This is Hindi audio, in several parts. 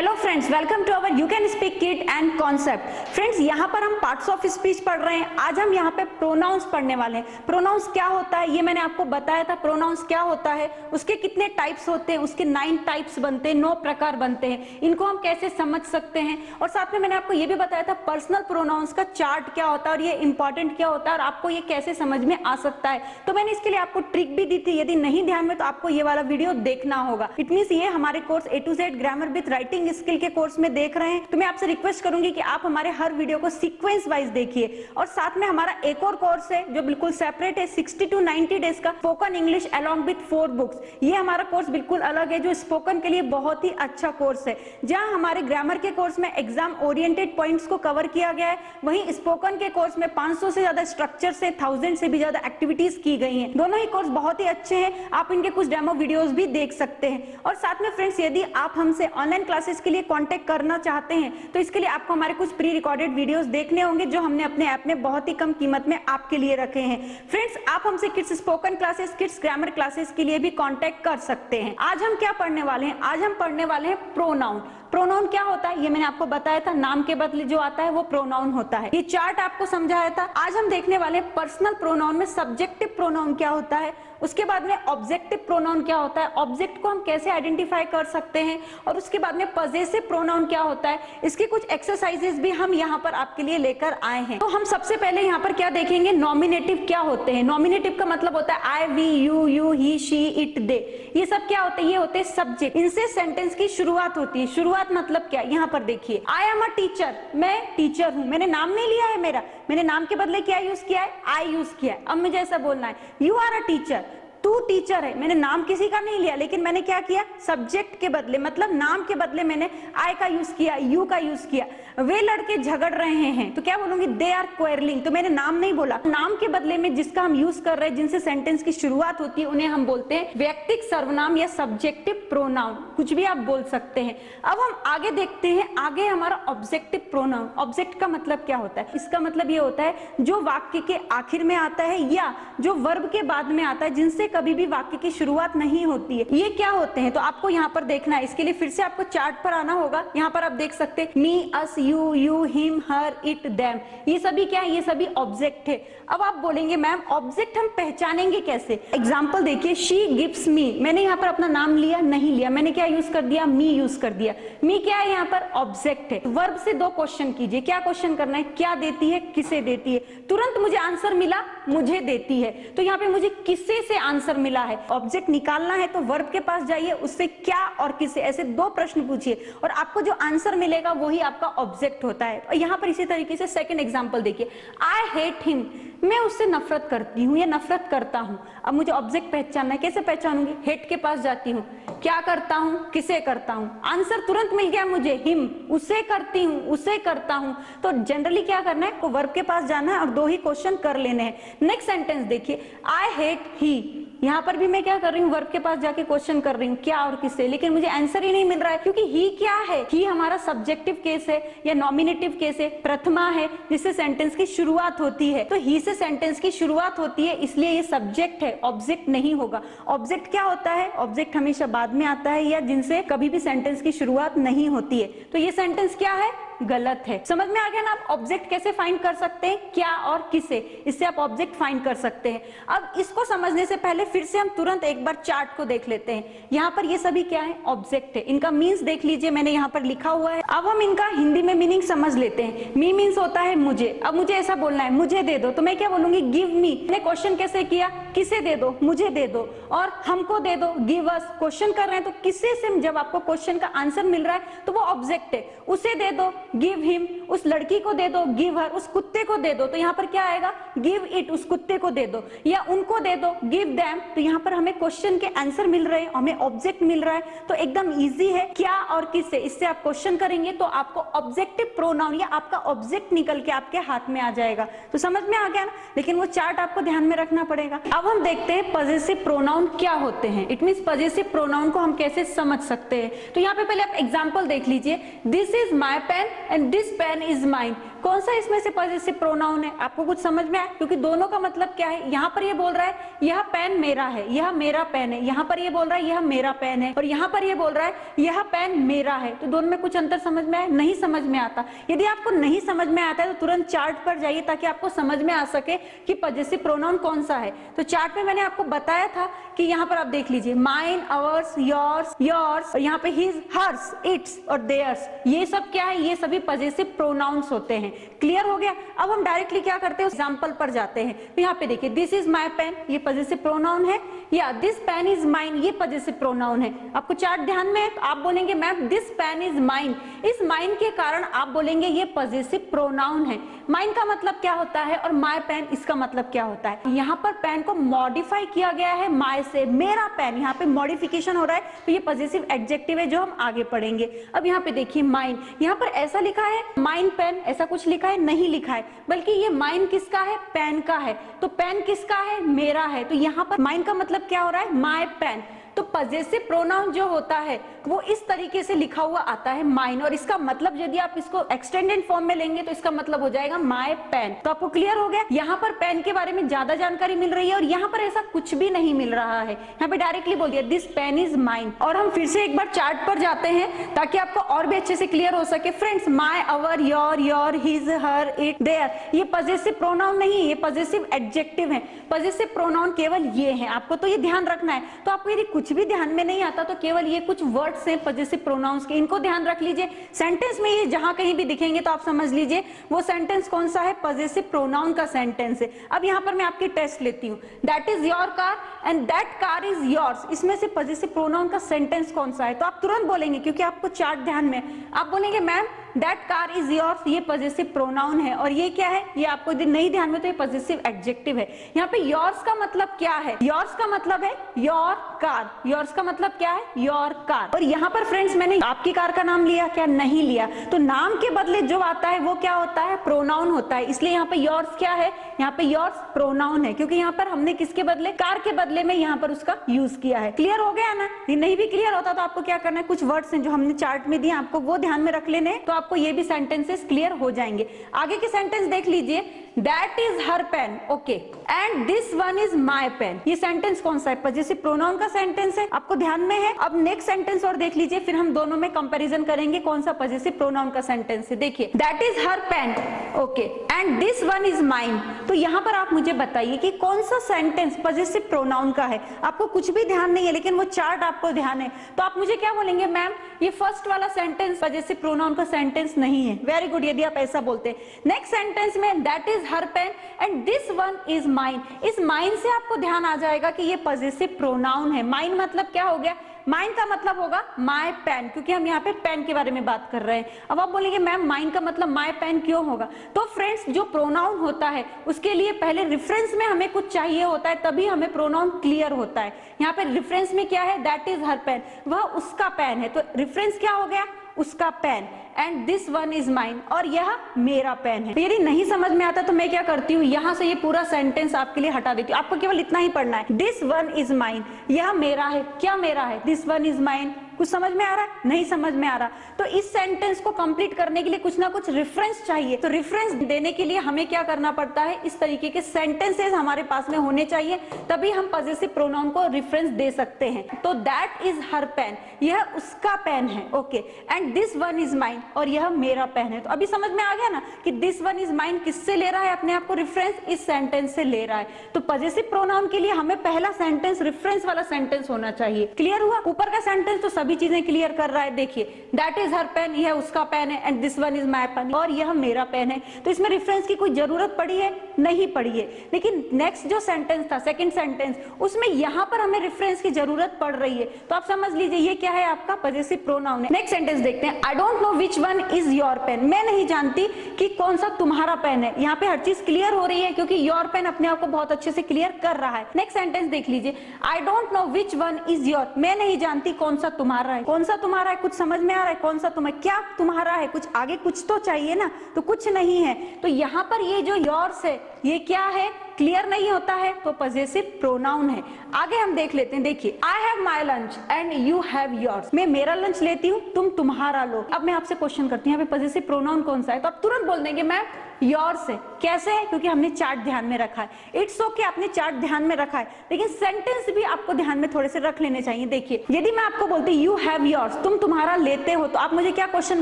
Hello friends, welcome to our you can speak kit and concept. Friends, यहाँ पर हम पार्ट्स ऑफ स्पीच पढ़ रहे हैं। आज हम यहाँ पे प्रोनाउंस पढ़ने वाले हैं। प्रोनाउंस क्या होता है ये मैंने आपको बताया था। प्रोनाउंस क्या होता है, उसके कितने टाइप्स होते हैं, उसके 9 टाइप्स बनते हैं, 9 प्रकार बनते हैं। इनको हम कैसे समझ सकते हैं, और साथ में मैंने आपको ये भी बताया था पर्सनल प्रोनाउंस का चार्ट क्या होता है और ये इंपॉर्टेंट क्या होता है और आपको ये कैसे समझ में आ सकता है। तो मैंने इसके लिए आपको ट्रिक भी दी थी, यदि नहीं ध्यान में तो आपको ये वाला वीडियो देखना होगा। इट मींस ये हमारे course A to Z grammar with writing skill के कोर्स में देख रहे हैं तो मैं आपसे रिक्वेस्ट करूंगी कि आप हमारे हर वीडियो को सीक्वेंस वाइज देखिए। और साथ में हमारा एक और कोर्स है जो बिल्कुल सेपरेट है, 60 to 90 डेज का spoken English along with 4 books. ये हमारा कोर्स बिल्कुल अलग है जो स्पोकन के लिए बहुत ही अच्छा कोर्स है। जहां हमारे ग्रामर के कोर्स में एग्जाम ओरिएंटेड पॉइंट्स को कवर किया गया है, वहीं स्पोकन के कोर्स में 500 से ज्यादा स्ट्रक्चर से 1000 से भी ज्यादा एक्टिविटीज की गई हैं। दोनों ही कोर्स बहुत ही अच्छे हैं, आप इनके कुछ डेमो वीडियोस भी देख सकते हैं। और साथ में फ्रेंड्स, यदि आप हमसे ऑनलाइन क्लासेस के लिए कांटेक्ट करना चाहते हैं तो इसके लिए आपको हमारे कुछ प्री रिकॉर्डेड वीडियोस देखने होंगे जो हमने अपने ऐप में बहुत ही कम कीमत में आपके लिए रखे हैं। फ्रेंड्स, आप हमसे kids spoken classes, kids grammar classes के लिए भी कांटेक्ट कर सकते हैं। आज हम क्या पढ़ने वाले हैं, आज हम पढ़ने वाले हैं प्रोनाउन। प्रोनाउन क्या होता है ये मैंने आपको बताया था, नाम के बदले जो आता है वो प्रोनाउन होता है। ये चार्ट आपको समझाया था। आज हम देखने वाले हैं पर्सनल प्रोनाउन में सब्जेक्टिव प्रोनाउन क्या होता है, उसके बाद में ऑब्जेक्टिव प्रोनाउन क्या होता है, ऑब्जेक्ट को हम कैसे आइडेंटिफाई कर सकते हैं, और उसके बाद में पजेसिव प्रोनाउन क्या होता है। इसकी कुछ एक्सरसाइजेस भी हम यहाँ पर आपके लिए लेकर आए हैं। तो हम सबसे पहले यहाँ पर क्या देखेंगे, नॉमिनेटिव क्या होते हैं। नॉमिनेटिव का मतलब होता है I, we, you, he, she, it, they. ये सब क्या होते हैं, ये होते हैं सब्जेक्ट। इनसे सेंटेंस की शुरुआत होती है। शुरुआत मतलब क्या, यहाँ पर देखिए, आई एम अ टीचर, मैं टीचर हूं। मैंने नाम नहीं लिया है मेरा, मैंने नाम के बदले क्या यूज किया है, आई यूज किया है। अब मुझे ऐसा बोलना है, यू आर अ टीचर, तू टीचर है। मैंने नाम किसी का नहीं लिया, लेकिन मैंने क्या किया, सब्जेक्ट के बदले मतलब नाम के बदले मैंने आई का यूज किया, यू का यूज किया। वे लड़के झगड़ रहे हैं तो क्या बोलूंगी, दे आर क्वेरलिंग। तो मैंने नाम नहीं बोला, नाम के बदले में जिसका हम यूज कर रहे हैं, जिनसे सेंटेंस की शुरुआत होती है, उन्हें हम बोलते हैं व्यक्तिक सर्वनाम या सब्जेक्टिव प्रोनाउन। कुछ भी आप बोल सकते हैं। अब हम आगे देखते हैं, आगे हमारा ऑब्जेक्टिव प्रोनाउन। ऑब्जेक्ट का मतलब क्या होता है, इसका मतलब ये होता है जो वाक्य के आखिर में आता है या जो वर्ब के बाद में आता है, जिनसे कभी भी वाक्य की शुरुआत नहीं होती है। ये क्या होते हैं, तो आपको यहाँ पर देखना है। इसके लिए फिर से आपको चार्ट पर आना होगा। यहाँ पर आप देख सकते हैं me, us, you, him, her, it, them. ये सभी क्या है, ये सभी ऑब्जेक्ट है। अब आप बोलेंगे मैम ऑब्जेक्ट हम पहचानेंगे कैसे। एग्जाम्पल देखिए, शी गिव्स मी। मैंने यहाँ पर अपना नाम लिया नहीं लिया, मैंने क्या यूज कर दिया, मी यूज कर दिया। मी क्या है, यहाँ पर ऑब्जेक्ट है। वर्ब से 2 क्वेश्चन कीजिए। क्या क्वेश्चन करना है, क्या देती है, किसे देती है। तुरंत मुझे आंसर मिला, मुझे देती है। तो यहाँ पे मुझे किसे से आंसर मिला है। ऑब्जेक्ट निकालना है तो वर्ब के पास जाइए, उससे क्या और किसे, ऐसे 2 प्रश्न पूछिए और आपको जो आंसर मिलेगा वही आपका ऑब्जेक्ट होता है। और यहाँ पर इसी तरीके से सेकंड एग्जांपल देखिए, आई हेट हिम, मैं उससे नफरत करती हूँ या नफरत करता हूँ। अब मुझे ऑब्जेक्ट पहचानना है, कैसे पहचानूंगी, हेट के पास जाती हूँ, क्या करता हूँ, किसे करता हूँ। आंसर तुरंत मिल गया मुझे, हिम, उसे करती हूँ, उसे करता हूँ। तो जनरली क्या करना है, वर्ब के पास जाना है और 2 ही क्वेश्चन कर लेने हैं। नेक्स्ट सेंटेंस देखिए, आई हेट ही। यहाँ पर भी मैं क्या कर रही हूँ, वर्ब के पास जाके क्वेश्चन कर रही हूँ क्या और किससे, लेकिन मुझे आंसर ही नहीं मिल रहा है क्योंकि ही क्या है, ही हमारा सब्जेक्टिव केस है या नॉमिनेटिव केस है, प्रथमा है जिससे सेंटेंस की शुरुआत होती है। तो ही से सेंटेंस की शुरुआत होती है, इसलिए ये सब्जेक्ट है, ऑब्जेक्ट नहीं होगा। ऑब्जेक्ट क्या होता है, ऑब्जेक्ट हमेशा बाद में आता है या जिनसे कभी भी सेंटेंस की शुरुआत नहीं होती है। तो ये सेंटेंस क्या है, गलत है। समझ में आ गया ना। आप ऑब्जेक्ट कैसे फाइंड कर सकते हैं, क्या और किसे, इससे आप ऑब्जेक्ट फाइंड कर सकते हैं। अब इसको समझने से पहले फिर से हम तुरंत एक बार चार्ट को देख लेते हैं। यहाँ पर ये सभी क्या है, ऑब्जेक्ट है। इनका मीन्स देख लीजिए, मैंने यहाँ पर लिखा हुआ है। अब हम इनका हिंदी में मीनिंग समझ लेते हैं। मी मीन्स होता है मुझे। अब मुझे ऐसा बोलना है, मुझे दे दो, तो मैं क्या बोलूंगी, गिव मी। मैंने क्वेश्चन कैसे किया, किसे दे दो, मुझे दे दो, और हमको दे दो, गिव अस। क्वेश्चन कर रहे हैं तो किसे से जब आपको क्वेश्चन का आंसर मिल रहा है तो वो ऑब्जेक्ट है। उसे दे दो, गिव हिम, उस लड़की को दे दो, गिव हर, उस कुत्ते को दे दो, तो यहाँ पर क्या आएगा, गिव इट, उस कुत्ते को दे दो, या उनको दे दो, गिव देम। तो यहाँ पर हमें क्वेश्चन के आंसर मिल रहे हैं, हमें ऑब्जेक्ट मिल रहा है, तो एकदम इजी है, क्या और किससे। इससे आप क्वेश्चन करेंगे तो आपको ऑब्जेक्टिव प्रोनाउन या आपका ऑब्जेक्ट निकल के आपके हाथ में आ जाएगा। तो समझ में आ गया ना, लेकिन वो चार्ट आपको ध्यान में रखना पड़ेगा। अब हम देखते हैं पजेसिव प्रोनाउन क्या होते हैं। इट मींस पजेसिव प्रोनाउन को हम कैसे समझ सकते हैं। तो यहाँ पे पहले आप एग्जांपल देख लीजिए, this is my pen and this pen is mine. कौन सा इसमें से पॉजिटिव प्रोनाउन है? आपको कुछ समझ में आया? क्योंकि दोनों का मतलब क्या है, यहाँ पर ये बोल रहा है यह पेन मेरा है, यह मेरा पेन है, यहाँ पर ये बोल रहा है यह मेरा पेन है, और यहाँ पर ये बोल रहा है यह पेन मेरा है। तो दोनों में कुछ अंतर समझ में आया? नहीं समझ में आता। यदि आपको नहीं समझ में आता है तो तुरंत चार्ट पर जाइए ताकि आपको समझ में आ सके कि पॉजिटिव प्रोनाउन कौन सा है। तो चार्ट में मैंने आपको बताया था कि यहाँ पर आप देख लीजिए, माइन, अवर्स, योर्स, योर्स, और यहाँ पे हिज, हर्स, इट्स और देयर्स, ये सब क्या है, ये सभी पॉजिटिव प्रोनाउंस होते हैं। क्लियर हो गया? अब हम डायरेक्टली क्या करते हैं, एग्जांपल पर जाते हैं। तो यहाँ पे देखिए, दिस इज माय पेन, ये पॉजिटिव प्रोनाउन है, या दिस पेन इज माइन, ये पॉजिटिव प्रोनाउन है। आपको चार्ट ध्यान में है, तो आप बोलेंगे ma'am this pen is mine, इस माइन के कारण आप बोलेंगे ये पॉजिटिव प्रोनाउन है। माइन का मतलब क्या होता है और माय पेन इसका मतलब क्या होता है? यहाँ पर पेन को मॉडिफाई किया गया है माय से, मेरा पेन, यहाँ पे मॉडिफिकेशन हो रहा है, तो ये पॉजिटिव एडजेक्टिव है जो हम आगे पढ़ेंगे। अब यहाँ पे देखिए माइन, यहाँ पर ऐसा लिखा है माइन पेन, ऐसा कुछ लिखा है? नहीं लिखा है, बल्कि ये माइन किसका है? पेन का है। तो पेन किसका है? मेरा है। तो यहाँ पर माइन का मतलब क्या हो रहा है? My pen. तो पॉजिटिव प्रोनाउन जो होता है वो इस तरीके से लिखा हुआ आता है माइन, और इसका मतलब यदि आप इसको एक्सटेंडेड फॉर्म में लेंगे तो इसका मतलब हो जाएगा माय पेन। तो आपको क्लियर हो गया? यहाँ पर पेन के बारे में ज्यादा जानकारी मिल रही है, और यहाँ पर ऐसा कुछ भी नहीं मिल रहा है। यहाँ पे डायरेक्टली बोल दिया दिस पेन इज माइन। और हम फिर से एक बार चार्ट पर जाते हैं ताकि आपको और भी अच्छे से क्लियर हो सके। Friends, my, our, your, his, her, it, their, ये पॉजिटिव प्रोनाउन नहीं है, ये पॉजिटिव एडजेक्टिव है। पॉजिटिव प्रोनाउन केवल ये है, आपको तो ये ध्यान रखना है। तो आपको यदि कुछ भी ध्यान में नहीं आता तो केवल ये कुछ वर्ड्स हैं पॉजिटिव प्रोनाउंस के, इनको ध्यान रख लीजिए। सेंटेंस में ये जहां कहीं भी दिखेंगे तो आप समझ लीजिए वो सेंटेंस कौन सा है, पॉजिटिव प्रोनाउन का सेंटेंस है। अब यहाँ पर मैं आपकी टेस्ट लेती हूँ, that is your car and that car is yours, इसमें से पॉजिटिव प्रोनाउन का सेंटेंस कौन सा है? तो आप तुरंत बोलेंगे, क्योंकि आपको चार्ट ध्यान में, आप बोलेंगे ma'am that car is yours, ये पॉजिटिव प्रोनाउन है, और ये क्या है, ये आपको यदि नहीं ध्यान में तो ये पॉजिटिव एडजेक्टिव है। यहाँ पे योर्स का मतलब क्या है? योर्स का मतलब है योर कार, योर्स का मतलब क्या है? Your car. और यहाँ पर फ्रेंड्स मैंने आपकी कार का नाम लिया क्या? नहीं लिया। तो नाम के बदले जो आता है वो क्या होता है? प्रोनाउन होता है। इसलिए यहाँ पे योर्स क्या है? यहाँ पे योर्स प्रोनाउन है, क्योंकि यहाँ पर हमने किसके बदले, कार के बदले में यहाँ पर उसका यूज किया है। क्लियर हो गया ना? ये नहीं भी क्लियर होता तो आपको क्या करना है, कुछ वर्ड्स हैं जो हमने चार्ट में दिए आपको वो ध्यान में रख लेने, तो आपको ये भी सेंटेंसेस क्लियर हो जाएंगे। आगे के सेंटेंस देख लीजिए, that is her pen, okay, and this one is my pen, ये सेंटेंस कौन सा है? पॉजिटिव प्रोनाउन का सेंटेंस है, आपको ध्यान में है। अब नेक्स्ट सेंटेंस और देख लीजिए, फिर हम दोनों में कंपैरिजन करेंगे कौन सा पॉजिटिव प्रोनाउन का सेंटेंस है। देखिए, that is her pen, okay, and this one is mine. तो यहाँ पर आप मुझे बताइए कि कौन सा सेंटेंस पॉजिटिव प्रोनाउन का है? आपको कुछ भी ध्यान नहीं है, लेकिन वो चार्ट आपको ध्यान है, तो आप मुझे क्या बोलेंगे, मैम ये फर्स्ट वाला सेंटेंस पॉजिटिव प्रोनाउन का सेंटेंस नहीं है। वेरी गुड, यदि आप ऐसा बोलते हैं। नेक्स्ट सेंटेंस में that is her pen and this one is mine, इस माइन से आपको ध्यान आ जाएगा कि ये पॉजिटिव प्रोनाउन है। माइन मतलब क्या हो गया? माइन का मतलब होगा माय पेन, क्योंकि हम यहाँ पे पेन के बारे में बात कर रहे हैं। अब आप बोलेंगे मैम माइन का मतलब माय पेन क्यों होगा? तो फ्रेंड्स, जो प्रोनाउन होता है उसके लिए पहले रेफरेंस में हमें कुछ चाहिए होता है, तभी हमें प्रोनाउन क्लियर होता है। यहाँ पे रेफरेंस में क्या है? दैट इज हर पेन, वह उसका पेन है, तो रेफरेंस क्या हो गया? उसका pen. And this one is mine, और यह मेरा पेन है। यदि नहीं समझ में आता तो मैं क्या करती हूँ, यहाँ से ये पूरा सेंटेंस आपके लिए हटा देती हूँ। आपको केवल इतना ही पढ़ना है, दिस वन इज माइन, यह मेरा है। क्या मेरा है? This one is mine. कुछ समझ में आ रहा है? नहीं समझ में आ रहा तो इस सेंटेंस को कंप्लीट करने के लिए कुछ ना कुछ रेफरेंस चाहिए। तो रेफरेंस देने के लिए हमें क्या करना पड़ता है, इस तरीके के सेंटेंसेस हमारे पास में होने चाहिए, तभी हम पॉजिटिव प्रोनाउन को रेफरेंस दे सकते हैं। तो दैट इज हर पेन, यह उसका पेन है, okay, and this one is mine, और यह मेरा पेन है। तो अभी समझ में आ गया ना कि दिस वन इज माइन किससे ले रहा है अपने आप को रेफरेंस? इस सेंटेंस से ले रहा है। तो पॉजिटिव प्रोनाउन के लिए हमें पहला सेंटेंस रेफरेंस वाला सेंटेंस होना चाहिए। क्लियर हुआ? ऊपर का सेंटेंस तो सभी चीजें क्लियर कर रहा है। देखिए, दैट इज हर पेन, यह उसका पेन है, and this one is my pen, और यह मेरा पेन है। तो इसमें रेफरेंस की कोई जरूरत पड़ी है? नहीं पड़ी है। लेकिन नेक्स्ट जो सेंटेंस था, सेकंड सेंटेंस, उसमें यहां पर हमें रेफरेंस की जरूरत पड़ रही है। तो आप समझ लीजिए ये क्या है, आपका पॉजिटिव प्रोनाउन है। नेक्स्ट सेंटेंस देखते हैं, I don't know which one is your pen, मैं नहीं जानती कि कौन सा तुम्हारा पेन है। यहाँ पे हर चीज क्लियर हो रही है क्योंकि योर पेन अपने आप को बहुत अच्छे से क्लियर कर रहा है। नेक्स्ट सेंटेंस देख लीजिए, आई don't know which one is your, मैं नहीं जानती कौन सा तुम्हारा है। कौन सा तुम्हारा है? कुछ समझ में आ रहा है? कौन सा तुम्हारा, क्या तुम्हारा है? कुछ आगे कुछ तो चाहिए ना, तो कुछ नहीं है। तो यहाँ पर ये जो योर्स है, ये क्या है? क्लियर नहीं होता है तो पजेसिव प्रोनाउन है। आगे हम देख लेते हैं, देखिए I have my lunch and you have yours, मैं मेरा लंच लेती हूँ तुम तुम्हारा लो। अब मैं आपसे क्वेश्चन करती हूँ यहाँ पे पजेसिव प्रोनाउन कौन सा है, तो आप तुरंत बोल देंगे मैम योर्स है। कैसे है? क्योंकि हमने चार्ट ध्यान में रखा है। इट्स ओके, आपने चार्ट ध्यान में रखा है, लेकिन सेंटेंस भी आपको ध्यान में थोड़े से रख लेने चाहिए। देखिए यदि मैं आपको बोलती यू हैव योर्स, तुम तुम्हारा लेते हो, तो आप मुझे क्या क्वेश्चन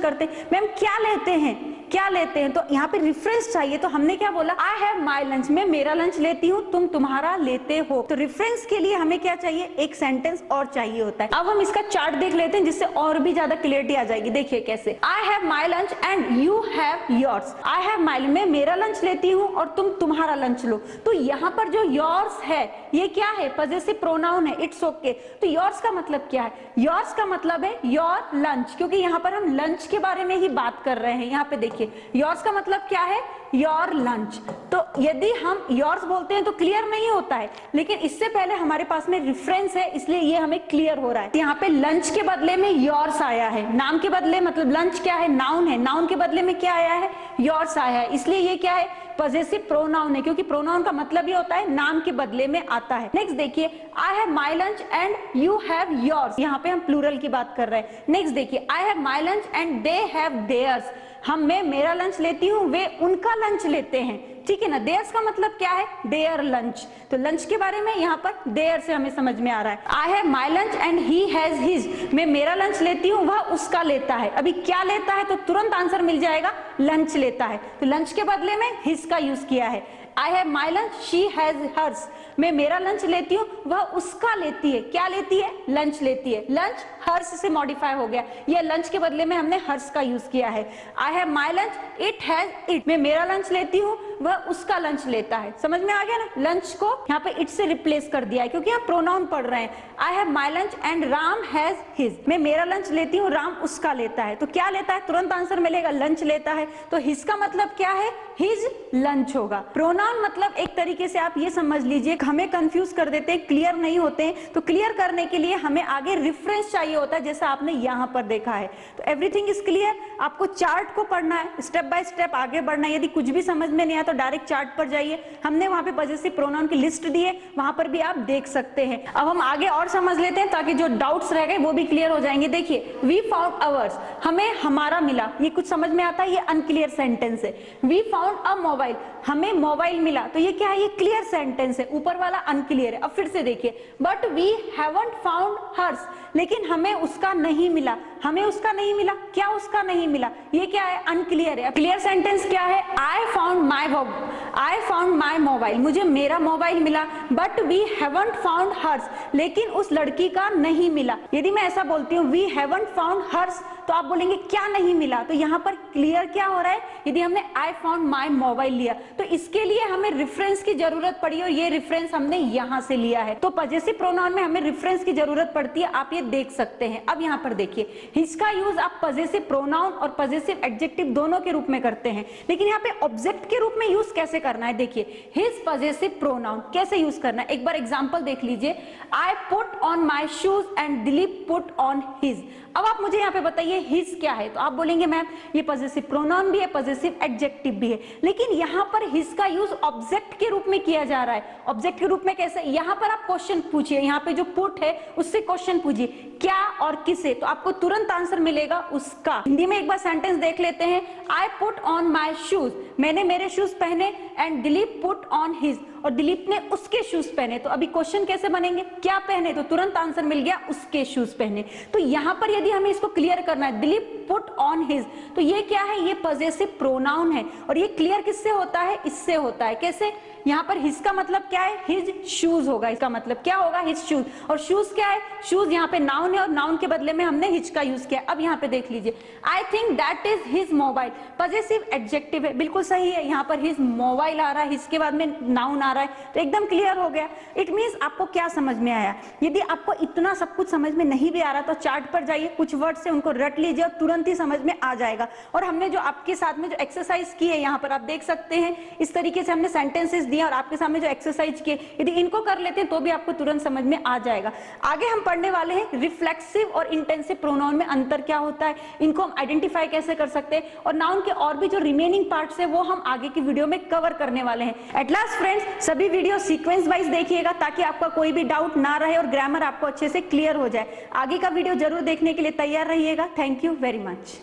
करते मैम क्या लेते हैं, क्या लेते हैं, तो यहाँ पे रेफरेंस चाहिए। तो हमने क्या बोला आई हैव माई लंच, मैं मेरा लंच लेती हूँ तुम तुम्हारा लेते हो। तो रेफरेंस के लिए हमें क्या चाहिए, एक सेंटेंस और चाहिए होता है। अब हम इसका चार्ट देख लेते हैं जिससे और भी ज्यादा क्लियरिटी आ जाएगी। देखिए कैसे, आई have my lunch and you have yours. I have माई, मैं मेरा लंच लेती हूँ और तुम तुम्हारा लंच लो। तो यहाँ पर जो योर्स है ये क्या है, पजेसिव प्रोनाउन है। It's okay. तो योर्स का मतलब क्या है, योर्स का मतलब है योर लंच, क्योंकि यहाँ पर हम लंच के बारे में ही बात कर रहे हैं। यहाँ पे देखिए योर्स का मतलब क्या है, योर लंच। तो यदि हम योर्स बोलते हैं तो क्लियर नहीं होता है, लेकिन इससे पहले हमारे पास में रेफरेंस है, इसलिए ये हमें क्लियर हो रहा है। यहाँ पे लंच के बदले में योर्स आया है, नाम के बदले, मतलब लंच क्या है, नाउन है, नाउन के बदले में क्या आया है, योर्स आया है, इसलिए ये क्या है, पजेसिव प्रोनाउन है, क्योंकि प्रोनाउन का मतलब ये होता है नाम के बदले में आता है। नेक्स्ट देखिए, I have my lunch and you have yours, यहाँ पे हम प्लूरल की बात कर रहे हैं। नेक्स्ट देखिए, I have my lunch and they have theirs, मैं मेरा लंच लेती हूँ, वे उनका लंच लेते हैं। ठीक है ना, देयर्स का मतलब क्या है, देयर लंच। तो लंच के बारे में यहाँ पर देयर से हमें समझ में आ रहा है। I have my lunch and he has his, मैं मेरा लंच लेती हूँ वह उसका लेता है। अभी क्या लेता है, तो तुरंत आंसर मिल जाएगा, लंच लेता है। तो लंच के बदले में हिज का यूज किया है। I have my lunch, she has hers, मैं मेरा लंच लेती हूँ वह उसका लेती है। क्या लेती है, लंच लेती है। लंच हर्स से मॉडिफाई हो गया, ये लंच के बदले में हमने हर्स का यूज किया है। I have my lunch, it has it, मैं मेरा लंच लेती हूँ वह उसका लंच लेता है। समझ में आ गया ना, लंच को यहाँ पे इट से रिप्लेस कर दिया है, क्योंकि हम प्रोनाउन पढ़ रहे हैं। आई have my lunch and Ram has his, मैं मेरा लंच लेती हूँ, राम उसका लेता है। तो क्या लेता है, तुरंत आंसर मिलेगा, लंच लेता है। तो हिज का मतलब क्या है, हिज लंच होगा। प्रोनाउन मतलब एक तरीके से आप ये समझ लीजिए, हमें कंफ्यूज कर देते हैं, क्लियर नहीं होते हैं। तो क्लियर करने के लिए हमें आगे रेफरेंस चाहिए होता है, जैसा आपने यहाँ पर देखा है। तो एवरीथिंग इज क्लियर, आपको चार्ट को पढ़ना है, स्टेप बाय स्टेप आगे बढ़ना है। यदि कुछ भी समझ में नहीं आया तो डायरेक्ट चार्ट पर जाइए, हमने वहां पे पजेसिव प्रोनाउन की लिस्ट दी है, वहां पर भी आप देख सकते हैं। अब हम आगे और समझ लेते हैं ताकि जो डाउट्स रह गए वो भी क्लियर हो जाएंगे। देखिए, वी फाउंड अवर्स, हमें हमारा मिला, ये कुछ समझ में आता है, ये अनक्लियर सेंटेंस है। वी फाउंड अ मोबाइल, हमें मोबाइल मिला, तो ये क्या है, ये क्लियर सेंटेंस है, ऊपर वाला अनक्लियर है। अब फिर से देखिए, but we haven't found hers, लेकिन हमें उसका नहीं मिला, हमें उसका नहीं मिला, क्या उसका नहीं मिला, ये क्या है, अनक्लियर है। क्लियर सेंटेंस क्या है, आई फाउंड माई मोबाइल, मुझे मेरा मोबाइल मिला, but we haven't found hers, लेकिन उस लड़की का नहीं मिला। यदि मैं ऐसा बोलती हूँ वी हैवंट फाउंड हर्स, तो आप बोलेंगे क्या नहीं मिला, तो यहाँ पर क्लियर क्या हो रहा है, यदि हमने आई फाउंड माई मोबाइल लिया तो इसके लिए हमें रेफरेंस की जरूरत पड़ी, और ये रेफरेंस हमने यहाँ से लिया है। तो पजेसिव प्रोनाउन में हमें रेफरेंस की जरूरत पड़ती है, आप ये देख सकते हैं। अब यहाँ पर देखिए, हिज का यूज आप पजेसिव प्रोनाउन और पजेसिव एडजेक्टिव दोनों के रूप में करते हैं, लेकिन यहाँ पे ऑब्जेक्ट के रूप में यूज कैसे करना है, देखिए हिज पजेसिव प्रोनाउन कैसे यूज करना है, एक बार एग्जांपल देख लीजिए। I put on my shoes and Dilip put on his. अब आप मुझे यहाँ पे बताइए हिज क्या है, तो आप बोलेंगे मैम ये पजेसिव प्रोनाउन भी है, पजेसिव एडजेक्टिव भी है, लेकिन यहाँ पर हिज का यूज ऑब्जेक्ट के रूप में किया जा रहा है। ऑब्जेक्ट के रूप में कैसे, यहाँ पर आप क्वेश्चन पूछिए, यहाँ पे जो पुट है उससे क्वेश्चन पूछिए क्या और किसे, तो आपको तुरंत आंसर मिलेगा उसका। हिंदी में एक बार सेंटेंस देख लेते हैं, I put on my shoes, मैंने मेरे शूज पहने, and Dilip put on his, और दिलीप ने उसके शूज पहने। तो अभी क्वेश्चन कैसे बनेंगे, क्या पहने, तो तुरंत आंसर मिल गया उसके शूज पहने। तो यहाँ पर यदि हमें इसको क्लियर करना है, दिलीप पुट ऑन हिज, तो ये क्या है, ये पजेसिव प्रोनाउन है, और ये क्लियर किससे होता है, इससे होता है। कैसे, यहाँ पर हिज का मतलब क्या है, हिज शूज होगा, इसका मतलब क्या होगा, हिज शूज। और शूज क्या है, शूज यहाँ पे नाउन है, और नाउन के बदले में हमने हिज का यूज किया। अब यहाँ पे देख लीजिए, I think that is his mobile, possessive adjective है, बिल्कुल सही है, यहाँ पर हिज मोबाइल आ रहा है, हिज के बाद में नाउन आ रहा है, तो एकदम क्लियर हो गया। इट मीन्स आपको क्या समझ में आया। यदि आपको इतना सब कुछ समझ में नहीं भी आ रहा तो चार्ट पर जाइए, कुछ वर्ड से उनको रट लीजिए और तुरंत तुरंत ही समझ में आ जाएगा। और हमने जो आपके साथ में जो एक्सरसाइज की है, यहाँ पर आप देख सकते हैं इस तरीके से हमने सेंटेंसेस दिए और आपके सामने जो एक्सरसाइज किए, यदि इनको कर लेते हैं तो भी आपको तुरंत समझ में आ जाएगा। आगे हम पढ़ने वाले हैं रिफ्लेक्सिव और इंटेंसिव प्रोनाउन में अंतर क्या होता है, इनको हम आइडेंटिफाई कैसे कर सकते हैं, और नाउन के और भी जो रिमेनिंग पार्ट्स है वो हम आगे की वीडियो में कवर करने वाले हैं। एट लास्ट फ्रेंड्स, सभी वीडियो सीक्वेंस वाइज देखिएगा ताकि आपका कोई भी डाउट ना रहे और ग्रामर आपको अच्छे से क्लियर हो जाए। आगे का वीडियो जरूर देखने के लिए तैयार रहिएगा। Thank you very much.